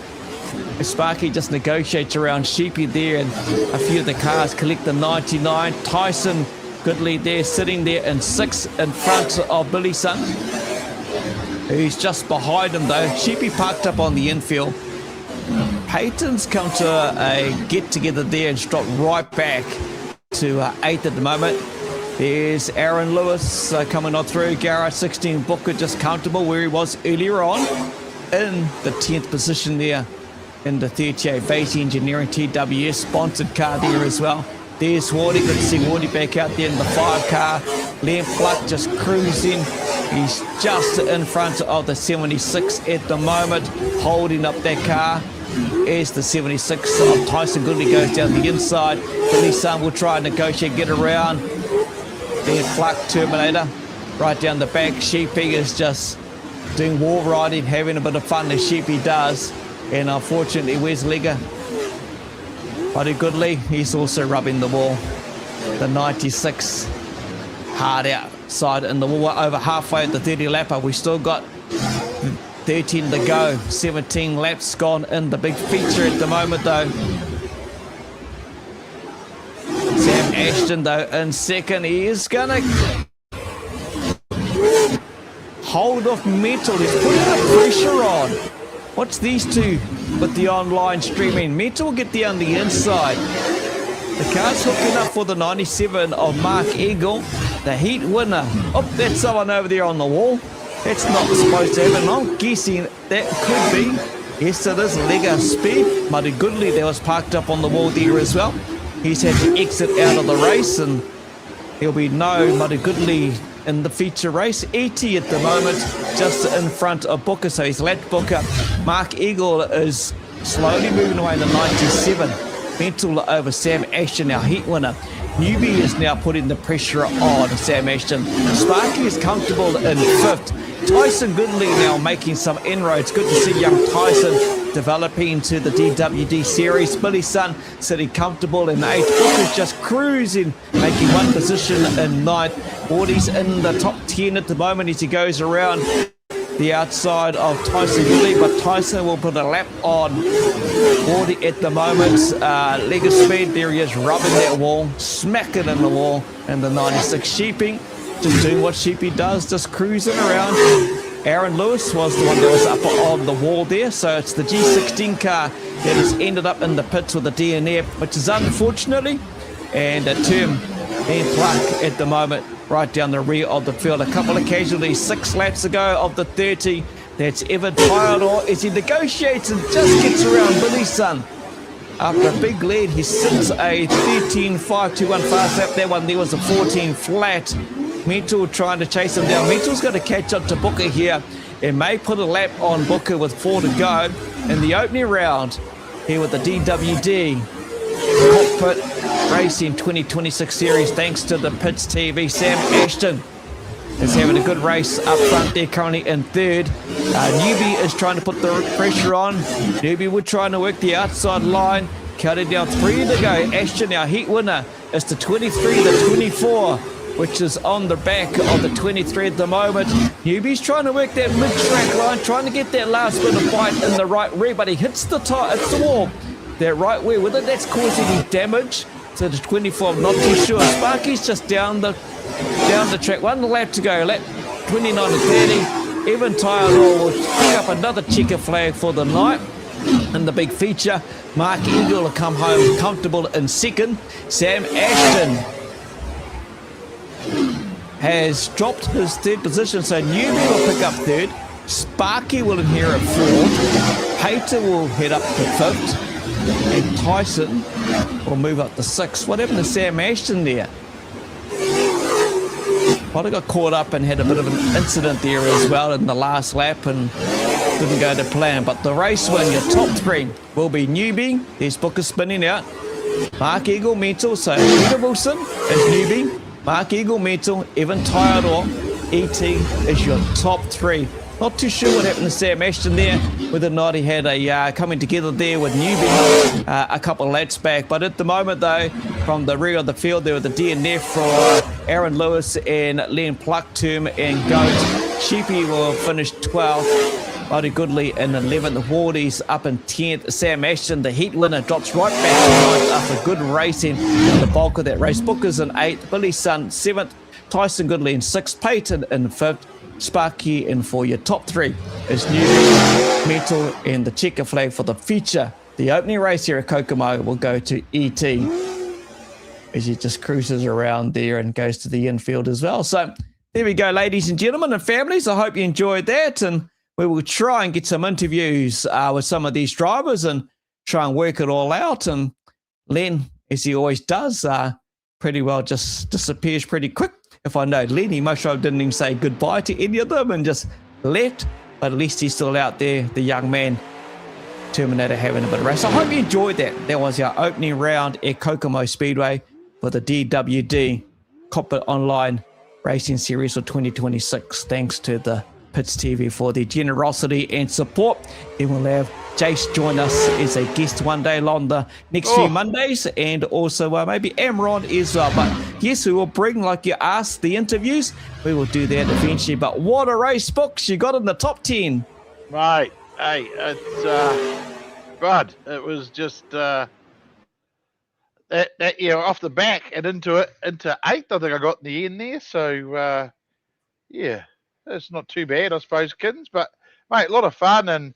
Sparky just negotiates around Sheepy there, and a few of the cars collect the 99. Tyson, good lead there, sitting there in 6th in front of Billy Sun, who's just behind him though. Sheepy parked up on the infield. Peyton's come to a get-together there and dropped right back to 8th at the moment. There's Aaron Lewis coming on through. Garrett 16, Booker just comfortable where he was earlier on in the 10th position there in the 38 Base Engineering TWS sponsored car there as well. There's Wardy, good to see Wardy back out there in the 5 car. Liam Pluck just cruising. He's just in front of the 76 at the moment, holding up that car. As the 76 of Tyson Goodley goes down the inside. Billy Sun will try and negotiate, get around. Then Pluck, Terminator, right down the back. Sheepy is just doing wall riding, having a bit of fun as Sheepy does. And unfortunately, where's Legger? Buddy Goodley, he's also rubbing the wall. The 96 hard outside in the wall, over halfway at the 30 lapper. We still got 13 to go, 17 laps gone in the big feature at the moment though. Sam Ashton though in 2nd. He is gonna hold off Mental. He's putting the pressure on. What's these two with the online streaming? Mental will get there on the inside. The car's hooking up for the 97 of Mark Eagle, the heat winner. Oh, that's someone over there on the wall. That's not supposed to happen. I'm guessing that could be. Yes, it is. Leg of Speed. Muddy Goodley that was parked up on the wall there as well. He's had to exit out of the race, and there'll be no Muddy Goodley in the feature race. E.T. at the moment just in front of Booker, so he's let Booker. Mark Eagle is slowly moving away in the 97. Mental over Sam Ashton, our heat winner. Newbie is now putting the pressure on Sam Ashton. Sparky is comfortable in 5th. Tyson Goodley now making some inroads. Good to see young Tyson developing to the DWD series. Billy Sun sitting comfortable in 8th. Booker's just cruising, making 1 position in 9th. Wardy's in the top 10 at the moment as he goes around the outside of Tyson Goodley, but Tyson will put a lap on Wardy at the moment. Leg of Speed, there he is, rubbing that wall, smacking in the wall, and the 96 Sheeping. Just doing what Sheepy does, just cruising around. Aaron Lewis was the one that was up on the wall there, so it's the G16 car that has ended up in the pits with the DNF, which is unfortunately, and a Term And Pluck at the moment right down the rear of the field. A couple of casualties 6 laps ago of the 30. That's Evan Tyler as he negotiates and just gets around Billy's son. After a big lead, he sits a 13.521 fast lap. That one there was a 14 flat. Mental trying to chase him down. Mental's going to catch up to Booker here and may put a lap on Booker with 4 to go in the opening round here with the DWD Cockpit Racing 2026 series. Thanks to the Pits TV, Sam Ashton is having a good race up front there, currently in 3rd. Newbie is trying to put the pressure on. Newbie would trying to work the outside line. Counted down 3 to go. Ashton, our heat winner, is the 23, the 24, which is on the back of the 23 at the moment. Newbie's trying to work that mid-track line, trying to get that last bit of bite in the right rear, but he hits the wall. That right rear, whether that's causing any damage to the 24, I'm not too sure. Sparky's just down the track. 1 lap to go, lap 29 to 30. Evan Tyler will pick up another checker flag for the night in the big feature. Mark Eagle will come home comfortable in 2nd. Sam Ashton has dropped his 3rd position, so Newbie will pick up 3rd. Sparky will inherit 4th. Hayter will head up to 5th. And Tyson will move up to 6th. What happened to Sam Ashton there? Probably got caught up and had a bit of an incident there as well in the last lap and didn't go to plan. But the race win, your top 3 will be Newbie. There's Booker spinning out. Mark Eagle, Mental. So Peter Wilson is Newbie. Mark Eagle, Mental. Evan Tyler, ET is your top 3. Not too sure what happened to Sam Ashton there, whether or not he had a coming together there with Newbie a couple of laps back. But at the moment, though, from the rear of the field, there were the DNF for Aaron Lewis and Len Pluckterm and Goat. Sheepy will finish 12th. Buddy Goodley in 11th. Wardy's up in 10th. Sam Ashton, the heat winner, drops right back to 9th after good racing in the bulk of that race. Booker's in 8th. Billy's son, 7th. Tyson Goodley in 6th. Peyton in 5th. Sparky in for your top 3 is Newbie, Metal, and the checker flag for the feature. The opening race here at Kokomo will go to ET as he just cruises around there and goes to the infield as well. So there we go, ladies and gentlemen and families. I hope you enjoyed that, and we will try and get some interviews with some of these drivers and try and work it all out. And Len, as he always does, pretty well just disappears pretty quick. If I know Lenny, most of them didn't even say goodbye to any of them and just left. But at least he's still out there, the young man, Terminator, having a bit of race. I hope you enjoyed that. That was our opening round at Kokomo Speedway for the DWD Cockpit Online Racing Series for 2026. Thanks to the Pits TV for their generosity and support. Then we'll have Jace join us as a guest one day along the next few Mondays, and also maybe Amron as well. But yes, we will bring, like you asked, the interviews. We will do that eventually. But what a race, Books, you got in the top 10. Right. Hey, it's Bud. It was just that off the back and into 8th. I think I got in the end there. So yeah, it's not too bad, I suppose, kids. But mate, a lot of fun, and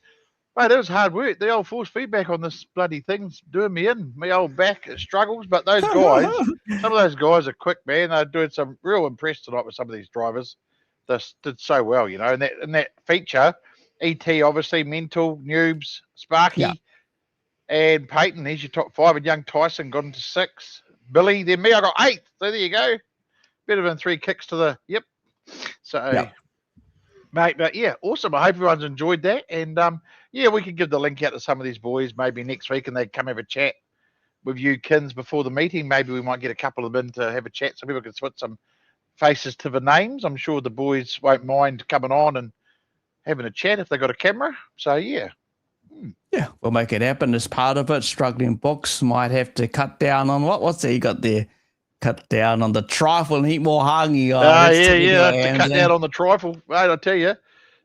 mate, it was hard work. The old force feedback on this bloody thing's doing me in. My old back struggles, but those guys, some of those guys are quick, man. They're doing some real impressed tonight with some of these drivers. They did so well, you know. And that feature, ET obviously, Mental, Noobs, Sparky, and Peyton. There's your top 5, and young Tyson got into 6. Billy, then me, I got 8th. So there you go. Better than 3 kicks to the So. Mate, but yeah, awesome. I hope everyone's enjoyed that. And yeah, we can give the link out to some of these boys maybe next week, and they come have a chat with you, Kins, before the meeting. Maybe we might get a couple of them in to have a chat so people can switch some faces to the names. I'm sure the boys won't mind coming on and having a chat if they got a camera. So yeah. Yeah, we'll make it happen as part of it. Struggling Books might have to cut down on what's that you got there? Cut down on the trifle and eat more hangi. Yeah, cut down on the trifle. Mate, I tell you,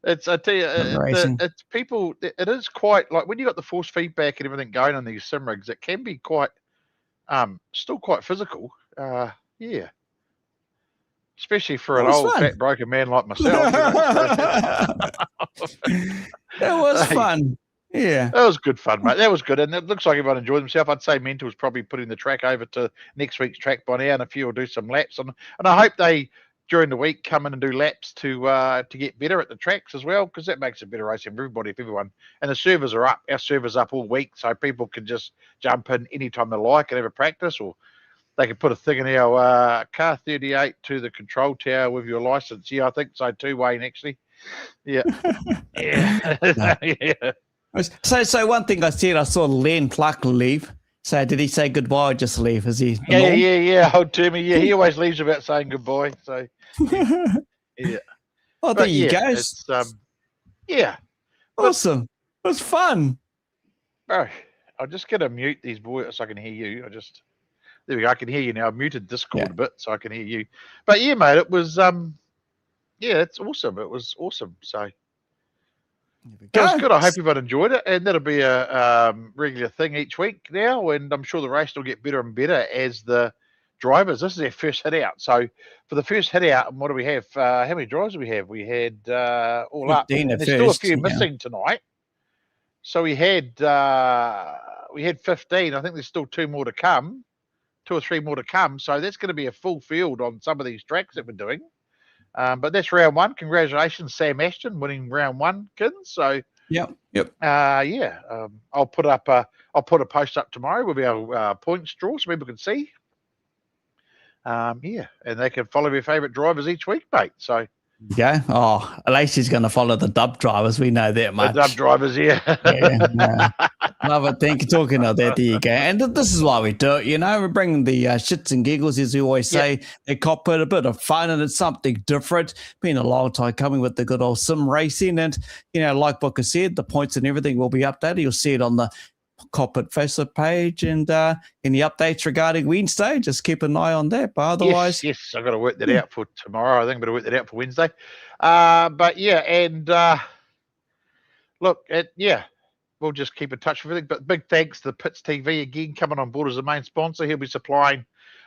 it's people. It is quite like when you got the force feedback and everything going on these sim rigs. It can be quite, still quite physical. Yeah, especially for an old fat broken man like myself. It was fun. Yeah. That was good fun, mate. That was good, and it looks like everyone enjoyed themselves. I'd say Mental's probably putting the track over to next week's track by now, and a few will do some laps. And I hope they during the week come in and do laps to get better at the tracks as well, because that makes it better racing for everybody. If everyone and the servers are up, our servers up all week, so people can just jump in anytime they like and have a practice, or they can put a thing in our car 38 to the control tower with your license. Yeah, I think so too, Wayne. Actually, yeah, yeah, yeah. So one thing I saw Len Clark leave. So did he say goodbye or just leave? Is he? Yeah. Old Timmy. Yeah, he always leaves without saying goodbye. So yeah. Oh, there you go. It's, yeah. Awesome. It was fun. Bro, I'm just gonna mute these boys so I can hear you. There we go. I can hear you now. I've muted Discord a bit so I can hear you. But yeah, mate, it was it's awesome. It was awesome. So. It was good. I hope everyone enjoyed it, and that'll be a regular thing each week now. And I'm sure the race will get better and better as the drivers. This is our first hit out. So for the first hit out, what do we have? How many drivers do we have? We had all up. And there's still a few missing tonight. So we had 15. I think there's still 2 or 3 more to come. So that's going to be a full field on some of these tracks that we're doing. But that's round 1. Congratulations, Sam Ashton, winning round 1, kids. So yep. I'll put a post up tomorrow with our points draw so people can see. And they can follow their favourite drivers each week, mate. So yeah. Oh, Lacey's going to follow the dub drivers. We know that much. The dub drivers, yeah. Love it. Thank you. Talking of that, there you go. And this is why we do it, We're bringing the shits and giggles, as we always say. They cockpit a bit of fun, and it's something different. Been a long time coming with the good old sim racing. And, like Booker said, the points and everything will be updated. You'll see it on the Cockpit Facebook page, and any updates regarding Wednesday, just keep an eye on that. But otherwise, yes, I've got to work that out for tomorrow. I think I'm going to work that out for Wednesday. But yeah, and look, we'll just keep in touch with everything. But big thanks to the Pits TV again coming on board as the main sponsor. He'll be supplying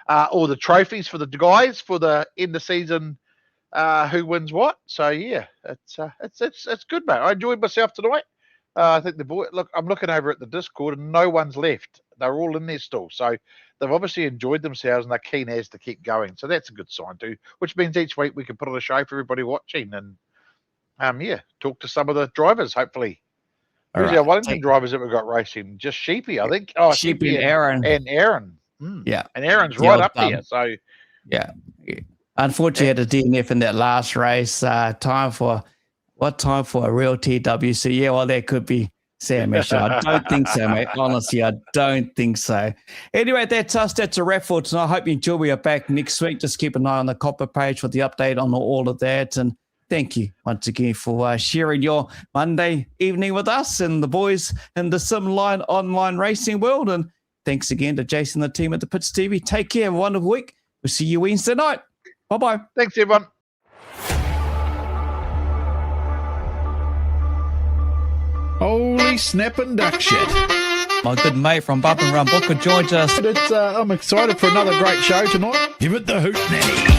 all the trophies for the guys for the end of season. Who wins what? So yeah, it's good, mate. I enjoyed myself tonight. I think the boy. Look, I'm looking over at the Discord, and no one's left. They're all in there still, so they've obviously enjoyed themselves, and they're keen as to keep going. So that's a good sign too. Which means each week we can put on a show for everybody watching, and talk to some of the drivers. Hopefully, who's our Wellington drivers that we've got racing? Just Sheepy, I think. Oh, Sheepy and Aaron. Yeah, and Aaron's right up there. So yeah. Unfortunately, had a DNF in that last race. Time for a real TWC? Yeah, well, that could be Sam Ashton. I don't think so, mate. Honestly, I don't think so. Anyway, that's us. That's a wrap for tonight. I hope you enjoy. We are back next week. Just keep an eye on the Copper page for the update on all of that. And thank you once again for sharing your Monday evening with us and the boys in the Simline online racing world. And thanks again to Jason and the team at the Pits TV. Take care. Have a wonderful week. We'll see you Wednesday night. Bye-bye. Thanks, everyone. Holy snapping duck shit. My good mate from Bub and Run Booker joined us. I'm excited for another great show tonight. Give it the hoot nanny.